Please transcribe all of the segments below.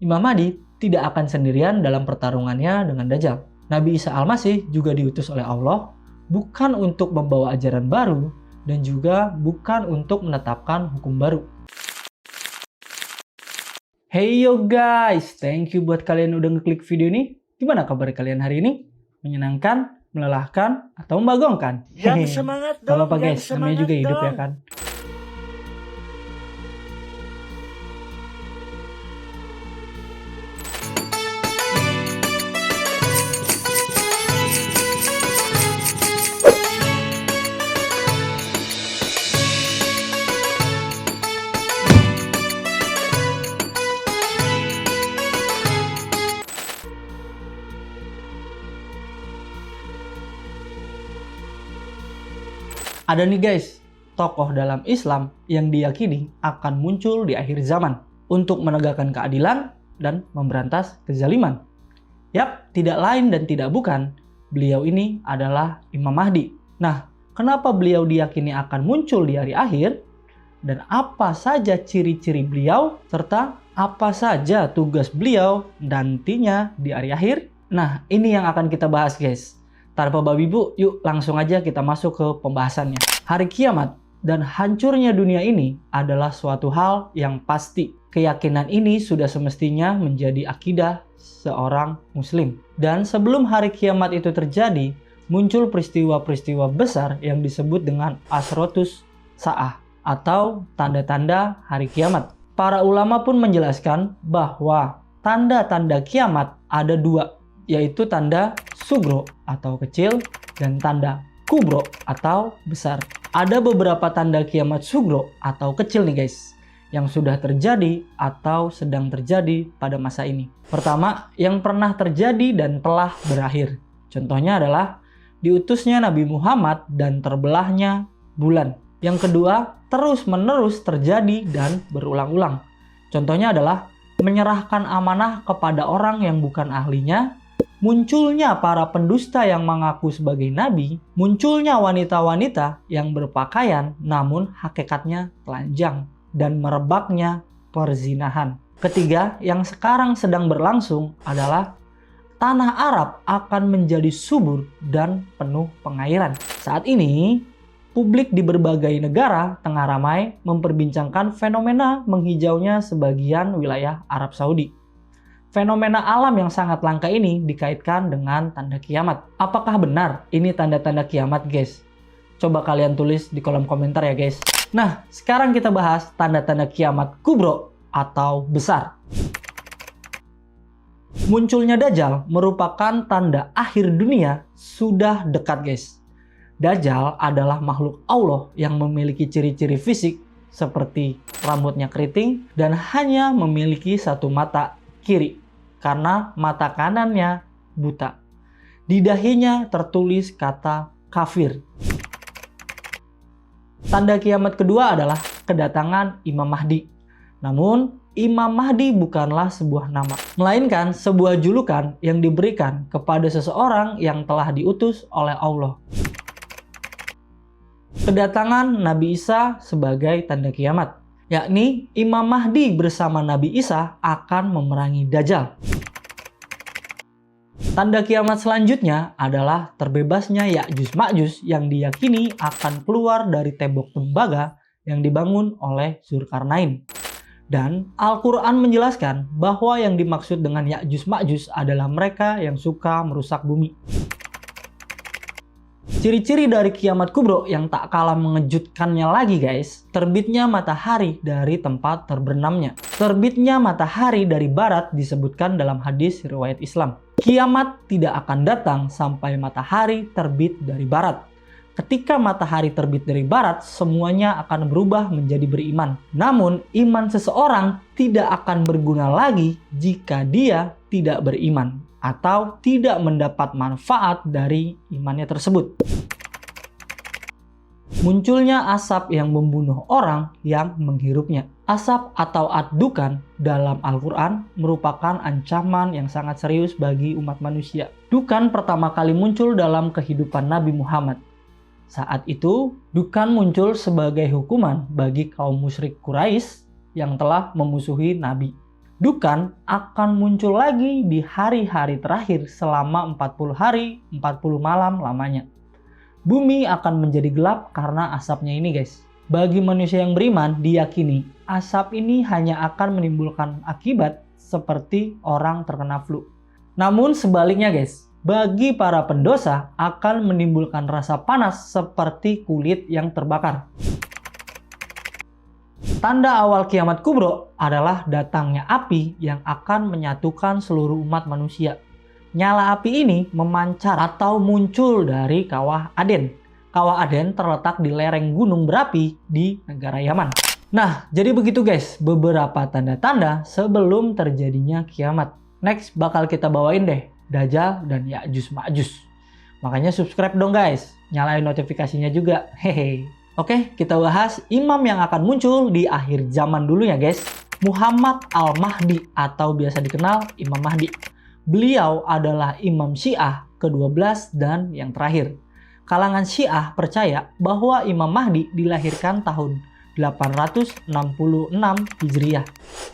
Imam Mahdi tidak akan sendirian dalam pertarungannya dengan Dajjal. Nabi Isa Al-Masih juga diutus oleh Allah bukan untuk membawa ajaran baru dan juga bukan untuk menetapkan hukum baru. Hey yo guys, thank you buat kalian udah ngeklik video ini. Gimana kabar kalian hari ini? Menyenangkan, melelahkan, atau membagongkan? Yang semangat dong, Gak apa-apa guys, namanya juga hidup ya kan. Ada nih guys, tokoh dalam Islam yang diyakini akan muncul di akhir zaman untuk menegakkan keadilan dan memberantas kezaliman. Yap, tidak lain dan tidak bukan, beliau ini adalah Imam Mahdi. Nah, kenapa beliau diyakini akan muncul di hari akhir? Dan apa saja ciri-ciri beliau, serta apa saja tugas beliau nantinya di hari akhir? Nah, ini yang akan kita bahas guys. Tanpa babi bu, yuk langsung aja kita masuk ke pembahasannya. Hari kiamat dan hancurnya dunia ini adalah suatu hal yang pasti. Keyakinan ini sudah semestinya menjadi akidah seorang muslim. Dan sebelum hari kiamat itu terjadi, muncul peristiwa-peristiwa besar yang disebut dengan Asrotus Sa'ah atau tanda-tanda hari kiamat. Para ulama pun menjelaskan bahwa tanda-tanda kiamat ada dua, yaitu tanda sugro atau kecil dan tanda kubro atau besar. Ada beberapa tanda kiamat sugro atau kecil nih guys, yang sudah terjadi atau sedang terjadi pada masa ini. Pertama, yang pernah terjadi dan telah berakhir. Contohnya adalah diutusnya Nabi Muhammad dan terbelahnya bulan. Yang kedua, terus-menerus terjadi dan berulang-ulang. Contohnya adalah menyerahkan amanah kepada orang yang bukan ahlinya, munculnya para pendusta yang mengaku sebagai nabi, munculnya wanita-wanita yang berpakaian namun hakikatnya telanjang, dan merebaknya perzinahan. Ketiga, yang sekarang sedang berlangsung adalah tanah Arab akan menjadi subur dan penuh pengairan. Saat ini, publik di berbagai negara tengah ramai memperbincangkan fenomena menghijaunya sebagian wilayah Arab Saudi. Fenomena alam yang sangat langka ini dikaitkan dengan tanda kiamat. Apakah benar ini tanda-tanda kiamat guys? Coba kalian tulis di kolom komentar ya guys. Nah, sekarang kita bahas tanda-tanda kiamat kubro atau besar. Munculnya Dajjal merupakan tanda akhir dunia sudah dekat guys. Dajjal adalah makhluk Allah yang memiliki ciri-ciri fisik seperti rambutnya keriting dan hanya memiliki satu mata kiri karena mata kanannya buta. Di dahinya tertulis kata kafir. Tanda kiamat kedua adalah kedatangan Imam Mahdi. Namun, Imam Mahdi bukanlah sebuah nama, melainkan sebuah julukan yang diberikan kepada seseorang yang telah diutus oleh Allah. Kedatangan Nabi Isa sebagai tanda kiamat, yakni Imam Mahdi bersama Nabi Isa akan memerangi Dajjal. Tanda kiamat selanjutnya adalah terbebasnya Ya'juj Ma'juj yang diyakini akan keluar dari tembok tembaga yang dibangun oleh Zulkarnain. Dan Al-Quran menjelaskan bahwa yang dimaksud dengan Ya'juj Ma'juj adalah mereka yang suka merusak bumi. Ciri-ciri dari kiamat kubro yang tak kalah mengejutkannya lagi guys, terbitnya matahari dari tempat terbenamnya. Terbitnya matahari dari barat disebutkan dalam hadis riwayat Islam. Kiamat tidak akan datang sampai matahari terbit dari barat. Ketika matahari terbit dari barat, semuanya akan berubah menjadi beriman. Namun, iman seseorang tidak akan berguna lagi jika dia tidak beriman atau tidak mendapat manfaat dari imannya tersebut. Munculnya asap yang membunuh orang yang menghirupnya. Asap atau ad-dukan dalam Al-Quran merupakan ancaman yang sangat serius bagi umat manusia. Dukan pertama kali muncul dalam kehidupan Nabi Muhammad. Saat itu, dukan muncul sebagai hukuman bagi kaum musyrik Quraisy yang telah memusuhi Nabi. Dukan akan muncul lagi di hari-hari terakhir selama 40 hari, 40 malam lamanya. Bumi akan menjadi gelap karena asapnya ini guys. Bagi manusia yang beriman, diyakini asap ini hanya akan menimbulkan akibat seperti orang terkena flu. Namun sebaliknya guys, bagi para pendosa akan menimbulkan rasa panas seperti kulit yang terbakar. Tanda awal kiamat kubro adalah datangnya api yang akan menyatukan seluruh umat manusia. Nyala api ini memancar atau muncul dari Kawah Aden. Kawah Aden terletak di lereng gunung berapi di negara Yaman. Nah, jadi begitu guys, beberapa tanda-tanda sebelum terjadinya kiamat. Next bakal kita bawain deh Dajjal dan Ya'juj Ma'juj. Makanya subscribe dong guys, nyalain notifikasinya juga. Hehe. Oke, kita bahas imam yang akan muncul di akhir zaman dulu ya guys. Muhammad Al-Mahdi atau biasa dikenal Imam Mahdi. Beliau adalah imam Syiah ke-12 dan yang terakhir. Kalangan Syiah percaya bahwa Imam Mahdi dilahirkan tahun 866 Hijriah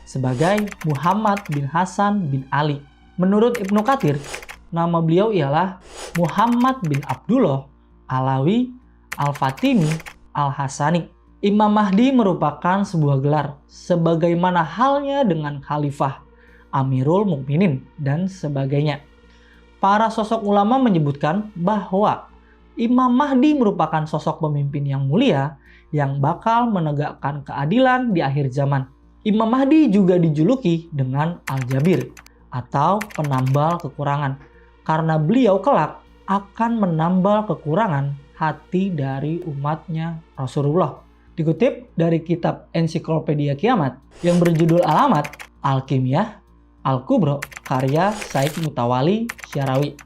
sebagai Muhammad bin Hasan bin Ali. Menurut Ibnu Katsir, nama beliau ialah Muhammad bin Abdullah Alawi Al-Fatimi Al-Hasani. Imam Mahdi merupakan sebuah gelar, sebagaimana halnya dengan Khalifah, Amirul Mukminin, dan sebagainya. Para sosok ulama menyebutkan bahwa Imam Mahdi merupakan sosok pemimpin yang mulia yang bakal menegakkan keadilan di akhir zaman. Imam Mahdi juga dijuluki dengan Al-Jabir atau penambal kekurangan, karena beliau kelak akan menambal kekurangan hati dari umatnya Rasulullah. Dikutip dari kitab Ensiklopedia Kiamat yang berjudul Alamat Al-Kimiyah Al-Kubro karya Said Mutawali Syarawi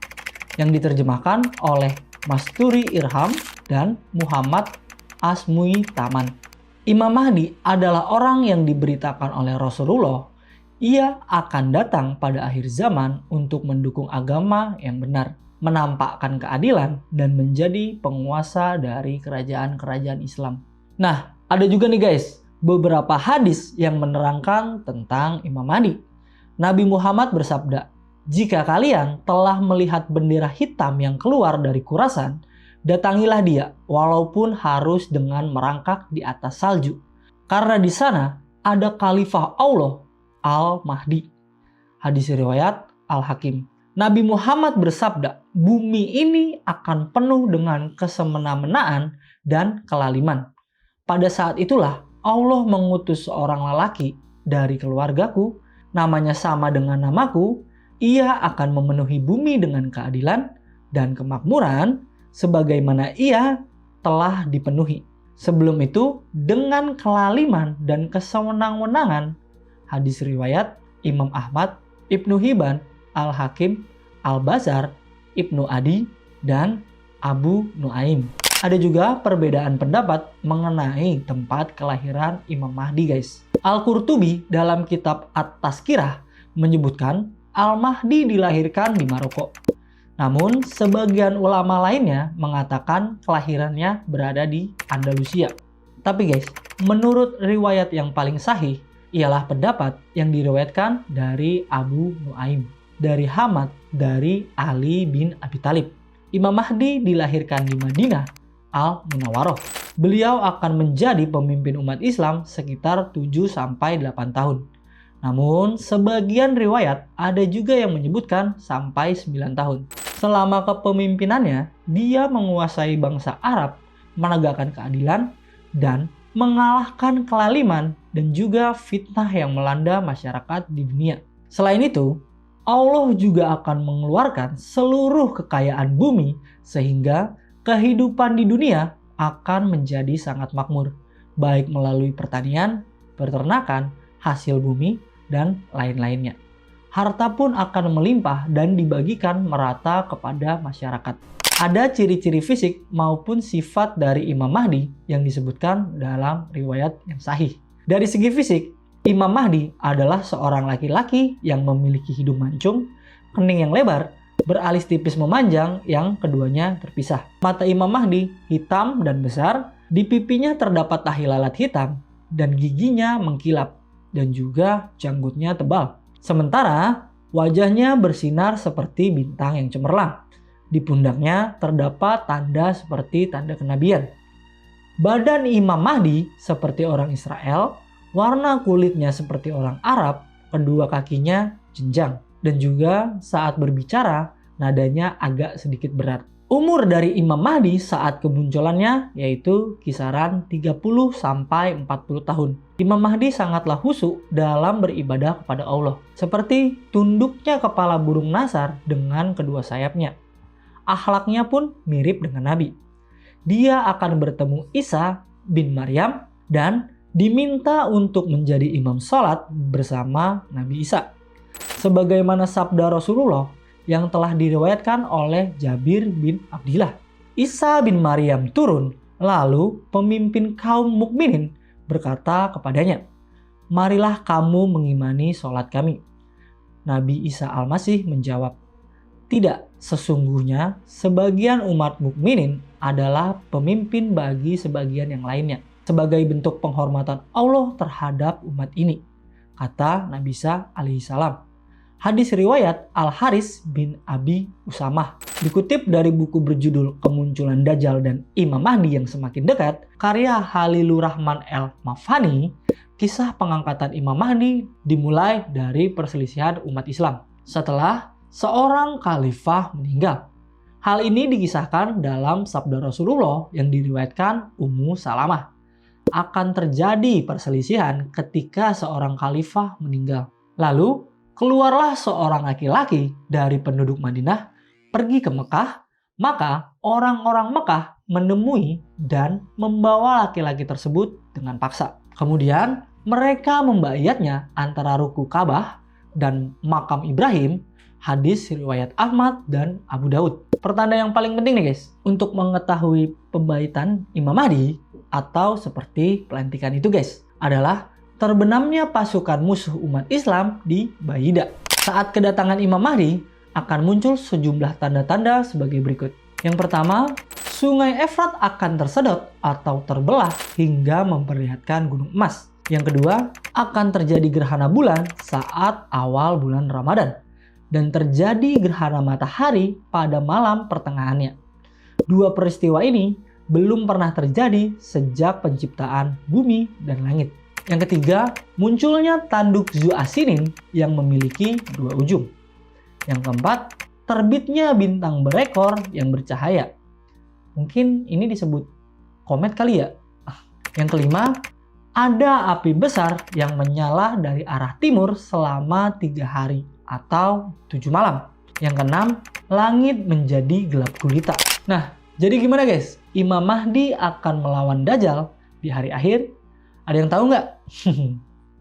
yang diterjemahkan oleh Masturi Irham dan Muhammad Asmui Taman. Imam Mahdi adalah orang yang diberitakan oleh Rasulullah ia akan datang pada akhir zaman untuk mendukung agama yang benar, menampakkan keadilan, dan menjadi penguasa dari kerajaan-kerajaan Islam. Nah, ada juga nih guys, beberapa hadis yang menerangkan tentang Imam Mahdi. Nabi Muhammad bersabda, "Jika kalian telah melihat bendera hitam yang keluar dari Khurasan, datangilah dia walaupun harus dengan merangkak di atas salju. Karena di sana ada Khalifah Allah Al-Mahdi." Hadis riwayat Al-Hakim. Nabi Muhammad bersabda, bumi ini akan penuh dengan kesemena-menaan dan kelaliman. Pada saat itulah Allah mengutus seorang lelaki dari keluargaku, namanya sama dengan namaku. Ia akan memenuhi bumi dengan keadilan dan kemakmuran sebagaimana ia telah dipenuhi sebelum itu dengan kelaliman dan kesewenang-wenangan. Hadis riwayat Imam Ahmad, Ibnu Hibban, Al-Hakim, Al-Bazar, Ibnu Adi, dan Abu Nuaim. Ada juga perbedaan pendapat mengenai tempat kelahiran Imam Mahdi guys. Al-Qurtubi dalam kitab At-Tazkirah menyebutkan Al-Mahdi dilahirkan di Maroko. Namun sebagian ulama lainnya mengatakan kelahirannya berada di Andalusia. Tapi guys, menurut riwayat yang paling sahih ialah pendapat yang diriwayatkan dari Abu Nuaim, dari Hamad, dari Ali bin Abi Thalib. Imam Mahdi dilahirkan di Madinah Al-Munawwaroh. Beliau akan menjadi pemimpin umat Islam sekitar 7-8 tahun. Namun sebagian riwayat ada juga yang menyebutkan sampai 9 tahun. Selama kepemimpinannya, dia menguasai bangsa Arab, menegakkan keadilan, dan mengalahkan kelaliman dan juga fitnah yang melanda masyarakat di dunia. Selain itu, Allah juga akan mengeluarkan seluruh kekayaan bumi sehingga kehidupan di dunia akan menjadi sangat makmur, baik melalui pertanian, peternakan, hasil bumi, dan lain-lainnya. Harta pun akan melimpah dan dibagikan merata kepada masyarakat. Ada ciri-ciri fisik maupun sifat dari Imam Mahdi yang disebutkan dalam riwayat yang sahih. Dari segi fisik, Imam Mahdi adalah seorang laki-laki yang memiliki hidung mancung, kening yang lebar, beralis tipis memanjang yang keduanya terpisah. Mata Imam Mahdi hitam dan besar, di pipinya terdapat tahi lalat hitam, dan giginya mengkilap. dan juga janggutnya tebal. Sementara wajahnya bersinar seperti bintang yang cemerlang. Di pundaknya terdapat tanda seperti tanda kenabian. Badan Imam Mahdi seperti orang Israel, warna kulitnya seperti orang Arab, kedua kakinya jenjang. Dan juga saat berbicara, nadanya agak sedikit berat. Umur dari Imam Mahdi saat kemunculannya yaitu kisaran 30 sampai 40 tahun. Imam Mahdi sangatlah khusyuk dalam beribadah kepada Allah, seperti tunduknya kepala burung nasar dengan kedua sayapnya. Akhlaknya pun mirip dengan Nabi. Dia akan bertemu Isa bin Maryam dan diminta untuk menjadi imam sholat bersama Nabi Isa. Sebagaimana sabda Rasulullah yang telah diriwayatkan oleh Jabir bin Abdillah. Isa bin Maryam turun, lalu pemimpin kaum mukminin berkata kepadanya, "Marilah kamu mengimani sholat kami." Nabi Isa Al-Masih menjawab, "Tidak, sesungguhnya sebagian umat mukminin adalah pemimpin bagi sebagian yang lainnya, sebagai bentuk penghormatan Allah terhadap umat ini," kata Nabi Isa alaihissalam. Hadis riwayat Al-Haris bin Abi Usamah. Dikutip dari buku berjudul Kemunculan Dajjal dan Imam Mahdi yang Semakin Dekat, karya Halilur Rahman El-Mafhani, kisah pengangkatan Imam Mahdi dimulai dari perselisihan umat Islam setelah seorang khalifah meninggal. Hal ini dikisahkan dalam sabda Rasulullah yang diriwayatkan Ummu Salamah. Akan terjadi perselisihan ketika seorang khalifah meninggal. Lalu keluarlah seorang laki-laki dari penduduk Madinah pergi ke Mekah, maka orang-orang Mekah menemui dan membawa laki-laki tersebut dengan paksa. Kemudian mereka membayatnya antara ruku Ka'bah dan makam Ibrahim, hadis riwayat Ahmad dan Abu Daud. Pertanda yang paling penting nih guys, untuk mengetahui pembaitan Imam Mahdi atau seperti pelantikan itu guys, adalah terbenamnya pasukan musuh umat Islam di Baida. Saat kedatangan Imam Mahdi akan muncul sejumlah tanda-tanda sebagai berikut. Yang pertama, sungai Efrat akan tersedot atau terbelah hingga memperlihatkan gunung emas. Yang kedua, akan terjadi gerhana bulan saat awal bulan Ramadan. Dan terjadi gerhana matahari pada malam pertengahannya. Dua peristiwa ini belum pernah terjadi sejak penciptaan bumi dan langit. Yang ketiga, munculnya tanduk Zu-Asinin yang memiliki dua ujung. Yang keempat, terbitnya bintang berekor yang bercahaya. Mungkin ini disebut komet kali ya. Yang kelima, ada api besar yang menyala dari arah timur selama 3 hari atau 7 malam. Yang keenam, langit menjadi gelap gulita. Nah, jadi gimana guys? Imam Mahdi akan melawan Dajjal di hari akhir? Ada yang tahu nggak?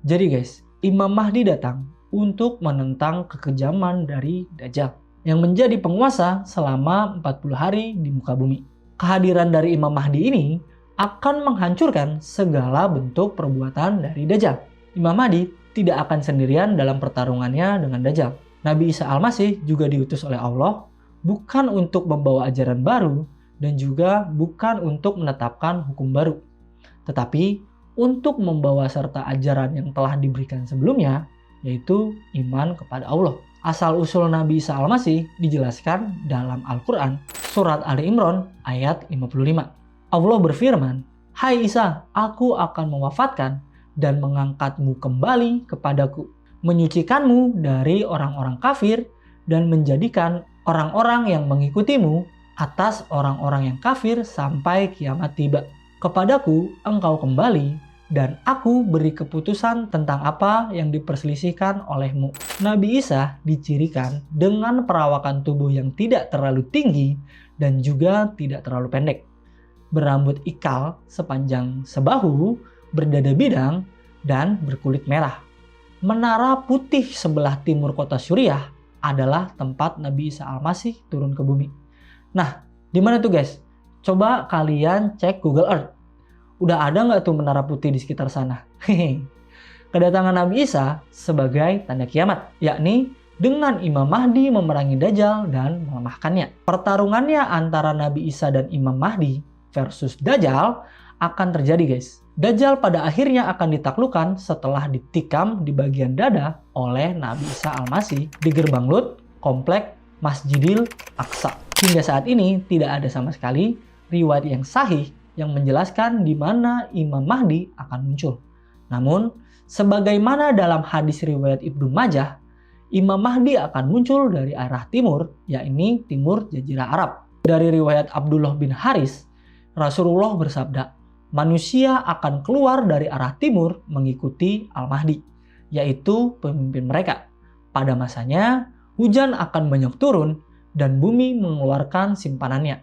Jadi guys, Imam Mahdi datang untuk menentang kekejaman dari Dajjal yang menjadi penguasa selama 40 hari di muka bumi. Kehadiran dari Imam Mahdi ini akan menghancurkan segala bentuk perbuatan dari Dajjal. Imam Mahdi tidak akan sendirian dalam pertarungannya dengan Dajjal. Nabi Isa Al-Masih juga diutus oleh Allah bukan untuk membawa ajaran baru dan juga bukan untuk menetapkan hukum baru, tetapi untuk membawa serta ajaran yang telah diberikan sebelumnya, yaitu iman kepada Allah. Asal-usul Nabi Isa Al-Masih dijelaskan dalam Al-Quran, surat Ali Imran ayat 55. Allah berfirman, "Hai Isa, aku akan mewafatkan dan mengangkatmu kembali kepadaku, menyucikanmu dari orang-orang kafir dan menjadikan orang-orang yang mengikutimu atas orang-orang yang kafir sampai kiamat tiba. Kepadaku engkau kembali, dan aku beri keputusan tentang apa yang diperselisihkan olehmu." Nabi Isa dicirikan dengan perawakan tubuh yang tidak terlalu tinggi dan juga tidak terlalu pendek. Berambut ikal sepanjang sebahu, berdada bidang, dan berkulit merah. Menara putih sebelah timur kota Suriah adalah tempat Nabi Isa Al-Masih turun ke bumi. Nah, di mana tuh guys? Coba kalian cek Google Earth. Udah ada nggak tuh menara putih di sekitar sana? Kedatangan Nabi Isa sebagai tanda kiamat, yakni dengan Imam Mahdi memerangi Dajjal dan melemahkannya. Pertarungannya antara Nabi Isa dan Imam Mahdi versus Dajjal akan terjadi guys. Dajjal pada akhirnya akan ditaklukkan setelah ditikam di bagian dada oleh Nabi Isa Al-Masih di gerbang Lut, komplek Masjidil Aqsa. Hingga saat ini tidak ada sama sekali riwayat yang sahih yang menjelaskan di mana Imam Mahdi akan muncul. Namun, sebagaimana dalam hadis riwayat Ibnu Majah, Imam Mahdi akan muncul dari arah timur, yakni timur Jazirah Arab. Dari riwayat Abdullah bin Haris, Rasulullah bersabda, manusia akan keluar dari arah timur mengikuti Al-Mahdi, yaitu pemimpin mereka. Pada masanya, hujan akan banyak turun dan bumi mengeluarkan simpanannya,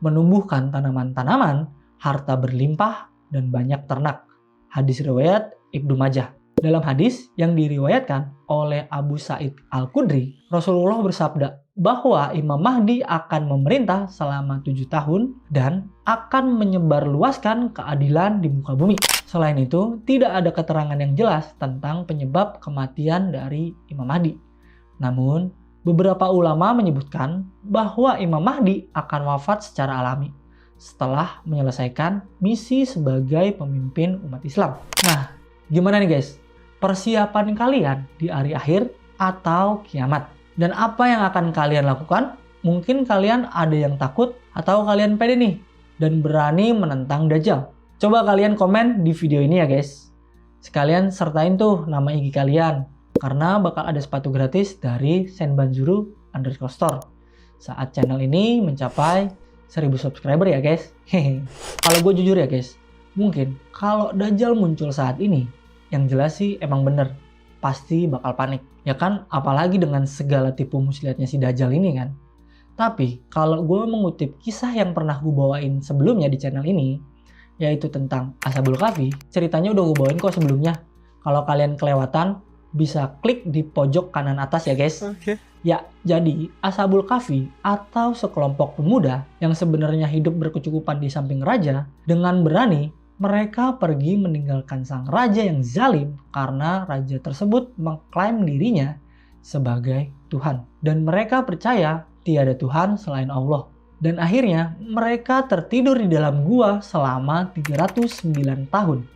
menumbuhkan tanaman-tanaman, harta berlimpah, dan banyak ternak. Hadis riwayat Ibnu Majah. Dalam hadis yang diriwayatkan oleh Abu Sa'id Al-Khudri, Rasulullah bersabda bahwa Imam Mahdi akan memerintah selama 7 tahun dan akan menyebarluaskan keadilan di muka bumi. Selain itu, tidak ada keterangan yang jelas tentang penyebab kematian dari Imam Mahdi. Namun, beberapa ulama menyebutkan bahwa Imam Mahdi akan wafat secara alami setelah menyelesaikan misi sebagai pemimpin umat Islam. Nah, gimana nih guys? Persiapan kalian di hari akhir atau kiamat? Dan apa yang akan kalian lakukan? Mungkin kalian ada yang takut atau kalian pede nih dan berani menentang Dajjal. Coba kalian komen di video ini ya guys. Sekalian sertain tuh nama IG kalian karena bakal ada sepatu gratis dari senbanzuru_store saat channel ini mencapai 1000 subscriber ya guys. Kalau gue jujur ya guys, mungkin kalau Dajjal muncul saat ini, yang jelas sih emang bener, pasti bakal panik. Ya kan, apalagi dengan segala tipu muslihatnya si Dajjal ini kan. Tapi kalau gue mengutip kisah yang pernah gue bawain sebelumnya di channel ini, yaitu tentang Ashabul Kahfi, ceritanya udah gue bawain kok sebelumnya. Kalau kalian kelewatan, bisa klik di pojok kanan atas ya guys. Ya, jadi Ashabul Kahfi atau sekelompok pemuda yang sebenarnya hidup berkecukupan di samping raja, dengan berani mereka pergi meninggalkan sang raja yang zalim karena raja tersebut mengklaim dirinya sebagai Tuhan. Dan mereka percaya tiada Tuhan selain Allah. Dan akhirnya mereka tertidur di dalam gua selama 309 tahun.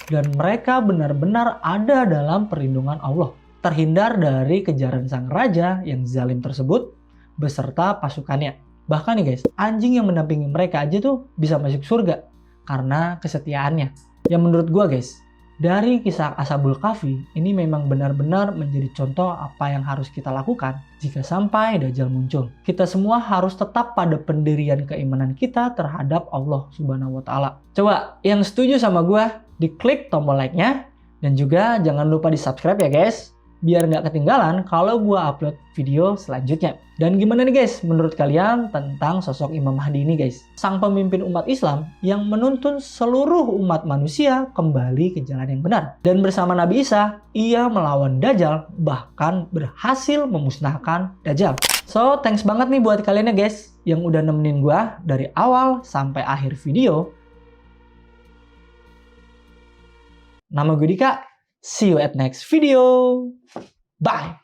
Dan mereka benar-benar ada dalam perlindungan Allah. Terhindar dari kejaran sang raja yang zalim tersebut beserta pasukannya. Bahkan nih guys, anjing yang mendampingi mereka aja tuh bisa masuk surga karena kesetiaannya. Ya menurut gua guys, dari kisah Ashabul Kahfi ini memang benar-benar menjadi contoh apa yang harus kita lakukan jika sampai Dajjal muncul. Kita semua harus tetap pada pendirian keimanan kita terhadap Allah Subhanahu wa Ta'ala. Coba yang setuju sama gua, diklik tombol like-nya dan juga jangan lupa di subscribe ya guys, biar nggak ketinggalan kalau gua upload video selanjutnya. Dan gimana nih guys menurut kalian tentang sosok Imam Mahdi ini guys? Sang pemimpin umat Islam yang menuntun seluruh umat manusia kembali ke jalan yang benar. Dan bersama Nabi Isa, ia melawan Dajjal, bahkan berhasil memusnahkan Dajjal. So, thanks banget nih buat kalian ya guys yang udah nemenin gua dari awal sampai akhir video. Nama gue Dika. See you at next video. Bye.